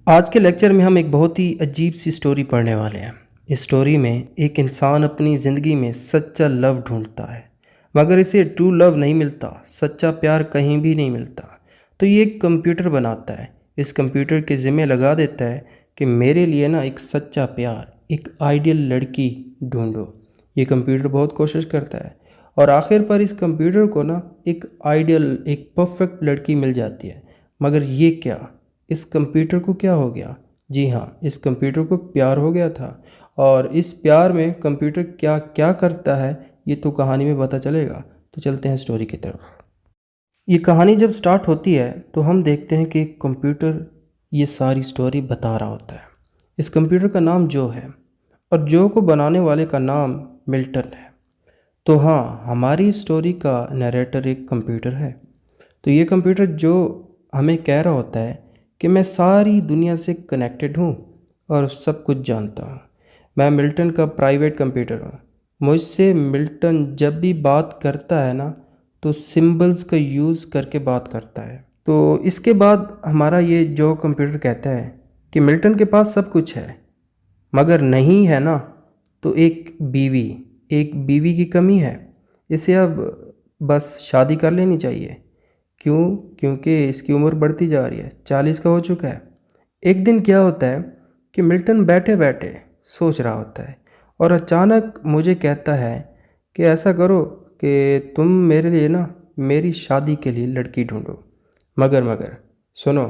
आज के लेक्चर में हम एक बहुत ही अजीब सी स्टोरी पढ़ने वाले हैं। इस स्टोरी में एक इंसान अपनी ज़िंदगी में सच्चा लव ढूंढता है, मगर इसे ट्रू लव नहीं मिलता, सच्चा प्यार कहीं भी नहीं मिलता। तो ये एक कंप्यूटर बनाता है। इस कंप्यूटर के ज़िम्मे लगा देता है कि मेरे लिए ना एक सच्चा प्यार, एक आइडियल लड़की ढूंढो। ये कंप्यूटर बहुत कोशिश करता है और आखिर पर इस कंप्यूटर को ना एक आइडियल, एक परफेक्ट लड़की मिल जाती है। मगर ये क्या, इस कंप्यूटर को क्या हो गया? जी हाँ, इस कंप्यूटर को प्यार हो गया था। और इस प्यार में कंप्यूटर क्या क्या करता है ये तो कहानी में पता चलेगा। तो चलते हैं स्टोरी की तरफ। ये कहानी जब स्टार्ट होती है तो हम देखते हैं कि एक कंप्यूटर ये सारी स्टोरी बता रहा होता है। इस कंप्यूटर का नाम जो है और जो को बनाने वाले का नाम मिल्टन है। तो हाँ, हमारी स्टोरी का नरेटर एक कंप्यूटर है। तो ये कंप्यूटर जो हमें कह रहा होता है कि मैं सारी दुनिया से कनेक्टेड हूँ और सब कुछ जानता हूँ। मैं मिल्टन का प्राइवेट कंप्यूटर हूँ। मुझसे मिल्टन जब भी बात करता है ना, तो सिंबल्स का यूज़ करके बात करता है। तो इसके बाद हमारा ये जो कंप्यूटर कहता है कि मिल्टन के पास सब कुछ है, मगर नहीं है ना तो एक बीवी की कमी है। इसे अब बस शादी कर लेनी चाहिए। क्यों? क्योंकि इसकी उम्र बढ़ती जा रही है, 40 का हो चुका है। एक दिन क्या होता है कि मिल्टन बैठे बैठे सोच रहा होता है और अचानक मुझे कहता है कि ऐसा करो कि तुम मेरे लिए ना मेरी शादी के लिए लड़की ढूंढो। मगर सुनो,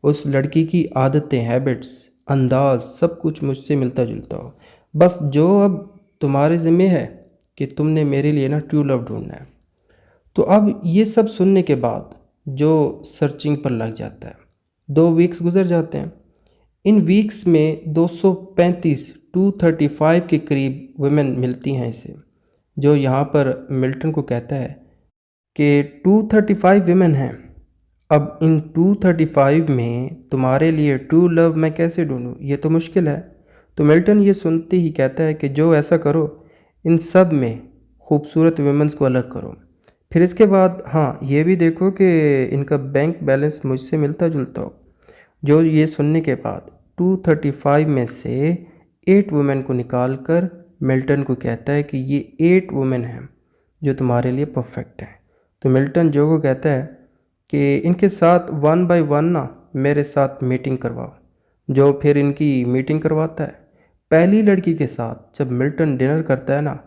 उस लड़की की आदतें, हैबिट्स, अंदाज सब कुछ मुझसे मिलता जुलता हो। बस जो अब तुम्हारे ज़िम्मे है कि तुमने मेरे लिए ना ट्रू लव ढूंढना है। तो अब ये सब सुनने के बाद जो सर्चिंग पर लग जाता है। 2 वीक्स गुजर जाते हैं। इन वीक्स में 235 235 के करीब वुमेन मिलती हैं इसे, जो यहाँ पर मिल्टन को कहता है कि 235 विमेन हैं। अब इन 235 में तुम्हारे लिए ट्रू लव मैं कैसे ढूंढूं, ये तो मुश्किल है। तो मिल्टन ये सुनते ही कहता है कि जो ऐसा करो, इन सब में खूबसूरत विमेंस को अलग करो। फिर इसके बाद हाँ, ये भी देखो कि इनका बैंक बैलेंस मुझसे मिलता जुलता हो। जो ये सुनने के बाद 235 में से 8 वुमेन को निकाल कर मिल्टन को कहता है कि ये 8 वुमेन हैं जो तुम्हारे लिए परफेक्ट हैं। तो मिल्टन जो को कहता है कि इनके साथ 1 बाय 1 ना मेरे साथ मीटिंग करवाओ। जो फिर इनकी मीटिंग करवाता है। पहली लड़की के साथ जब मिल्टन डिनर करता है ना,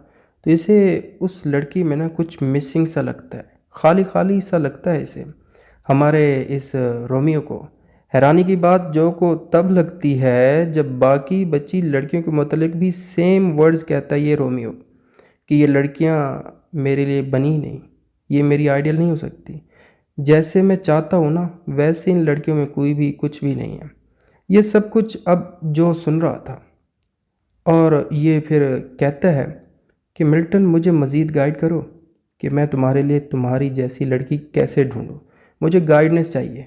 तो इसे उस लड़की में ना कुछ मिसिंग सा लगता है, खाली खाली सा लगता है इसे, हमारे इस रोमियो को। हैरानी की बात जो को तब लगती है जब बाकी बची लड़कियों के मुतल्लिक भी सेम वर्ड्स कहता है ये रोमियो, कि ये लड़कियां मेरे लिए बनी नहीं, ये मेरी आइडियल नहीं हो सकती। जैसे मैं चाहता हूँ ना वैसे इन लड़कियों में कोई भी कुछ भी नहीं है। ये सब कुछ अब जो सुन रहा था और ये फिर कहता है कि मिल्टन मुझे मज़ीद गाइड करो कि मैं तुम्हारे लिए तुम्हारी जैसी लड़की कैसे ढूंढूं, मुझे गाइडेंस चाहिए।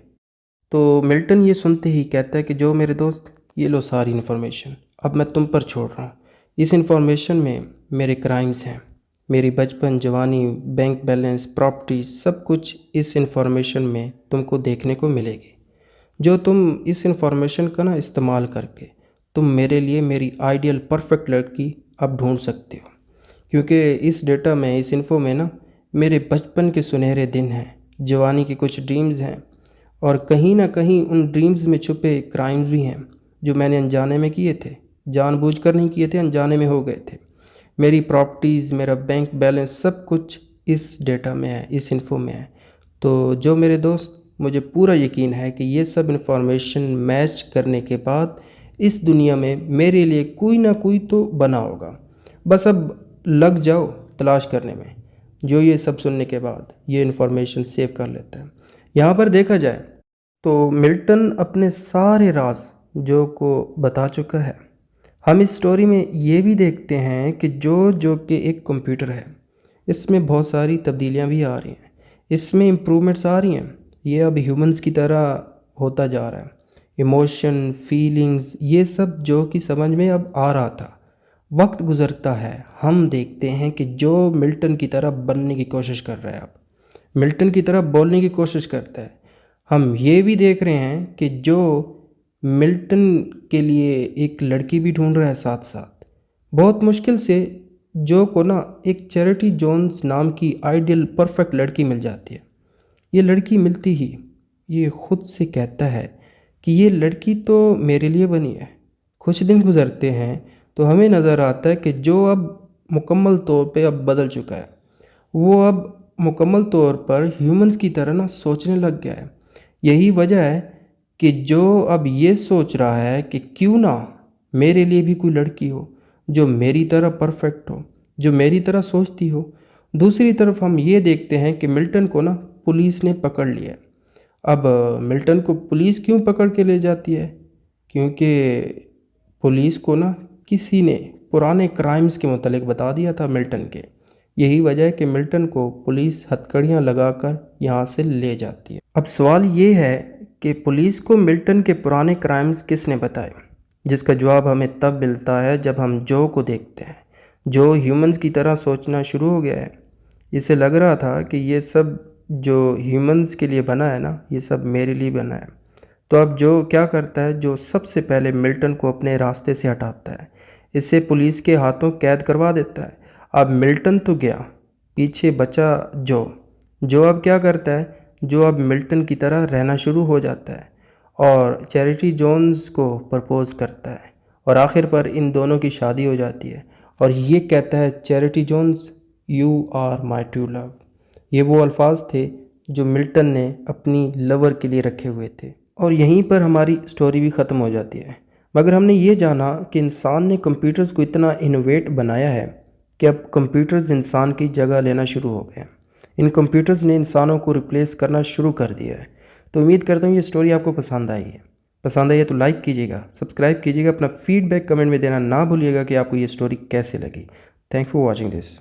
तो मिल्टन ये सुनते ही कहता है कि जो मेरे दोस्त, ये लो सारी इन्फॉर्मेशन, अब मैं तुम पर छोड़ रहा हूँ। इस इन्फॉर्मेशन में मेरे क्राइम्स हैं, मेरी बचपन, जवानी, बैंक बैलेंस, प्रॉपर्टी, सब कुछ इस इन्फॉर्मेशन में तुमको देखने को मिलेगी। जो तुम इस इन्फॉर्मेशन का ना इस्तेमाल करके तुम मेरे लिए मेरी आइडियल परफेक्ट लड़की अब ढूंढ सकते हो। क्योंकि इस डेटा में, इस इन्फो में ना मेरे बचपन के सुनहरे दिन हैं, जवानी के कुछ ड्रीम्स हैं और कहीं ना कहीं उन ड्रीम्स में छुपे क्राइम्स भी हैं जो मैंने अनजाने में किए थे, जानबूझकर नहीं किए थे, अनजाने में हो गए थे। मेरी प्रॉपर्टीज़, मेरा बैंक बैलेंस, सब कुछ इस डेटा में है, इस इन्फो में है। तो जो मेरे दोस्त, मुझे पूरा यकीन है कि ये सब इन्फॉर्मेशन मैच करने के बाद इस दुनिया में मेरे लिए कोई ना कोई तो बना होगा। बस अब लग जाओ तलाश करने में। जो ये सब सुनने के बाद ये इन्फॉर्मेशन सेव कर लेता है। यहाँ पर देखा जाए तो मिल्टन अपने सारे राज जो को बता चुका है। हम इस स्टोरी में ये भी देखते हैं कि जो कि एक कंप्यूटर है, इसमें बहुत सारी तब्दीलियाँ भी आ रही हैं, इसमें इम्प्रूवमेंट्स आ रही हैं। ये अब ह्यूमंस की तरह होता जा रहा है। इमोशन, फीलिंग्स, ये सब जो कि समझ में अब आ रहा था। वक्त गुज़रता है, हम देखते हैं कि जो मिल्टन की तरह बनने की कोशिश कर रहा है, अब मिल्टन की तरह बोलने की कोशिश करता है। हम ये भी देख रहे हैं कि जो मिल्टन के लिए एक लड़की भी ढूंढ रहा है साथ साथ। बहुत मुश्किल से जो को ना एक चैरिटी जोन्स नाम की आइडियल परफेक्ट लड़की मिल जाती है। ये लड़की मिलती ही ये खुद से कहता है कि ये लड़की तो मेरे लिए बनी है। कुछ दिन गुजरते हैं तो हमें नज़र आता है कि जो अब मुकम्मल तौर पे अब बदल चुका है, वो अब मुकम्मल तौर पर ह्यूमंस की तरह ना सोचने लग गया है। यही वजह है कि जो अब ये सोच रहा है कि क्यों ना मेरे लिए भी कोई लड़की हो जो मेरी तरह परफेक्ट हो, जो मेरी तरह सोचती हो। दूसरी तरफ हम ये देखते हैं कि मिल्टन को ना पुलिस ने पकड़ लिया है। अब मिल्टन को पुलिस क्यों पकड़ के ले जाती है? क्योंकि पुलिस को ना किसी ने पुराने क्राइम्स के मुतालिक बता दिया था मिल्टन के। यही वजह है कि मिल्टन को पुलिस हथकड़ियाँ लगाकर यहाँ से ले जाती है। अब सवाल ये है कि पुलिस को मिल्टन के पुराने क्राइम्स किसने बताए, जिसका जवाब हमें तब मिलता है जब हम जो को देखते हैं। जो ह्यूमंस की तरह सोचना शुरू हो गया है। इसे लग रहा था कि ये सब जो ह्यूमंस के लिए बना है ना, ये सब मेरे लिए बना है। तो अब जो क्या करता है, जो सबसे पहले मिल्टन को अपने रास्ते से हटाता है, इसे पुलिस के हाथों कैद करवा देता है। अब मिल्टन तो गया, पीछे बचा जो अब क्या करता है, जो अब मिल्टन की तरह रहना शुरू हो जाता है और चैरिटी जोन्स को प्रपोज करता है और आखिर पर इन दोनों की शादी हो जाती है। और ये कहता है Charity Jones, you are my true love. ये वो अल्फाज थे जो मिल्टन ने अपनी लवर के लिए रखे हुए थे। और यहीं पर हमारी स्टोरी भी ख़त्म हो जाती है। मगर हमने ये जाना कि इंसान ने कंप्यूटर्स को इतना इनोवेट बनाया है कि अब कंप्यूटर्स इंसान की जगह लेना शुरू हो गए हैं। इन कंप्यूटर्स ने इंसानों को रिप्लेस करना शुरू कर दिया है। तो उम्मीद करता हूँ ये स्टोरी आपको पसंद आई है। पसंद आई है तो लाइक कीजिएगा, सब्सक्राइब कीजिएगा, अपना फीडबैक कमेंट में देना ना भूलिएगा कि आपको ये स्टोरी कैसे लगी। Thank for watching this.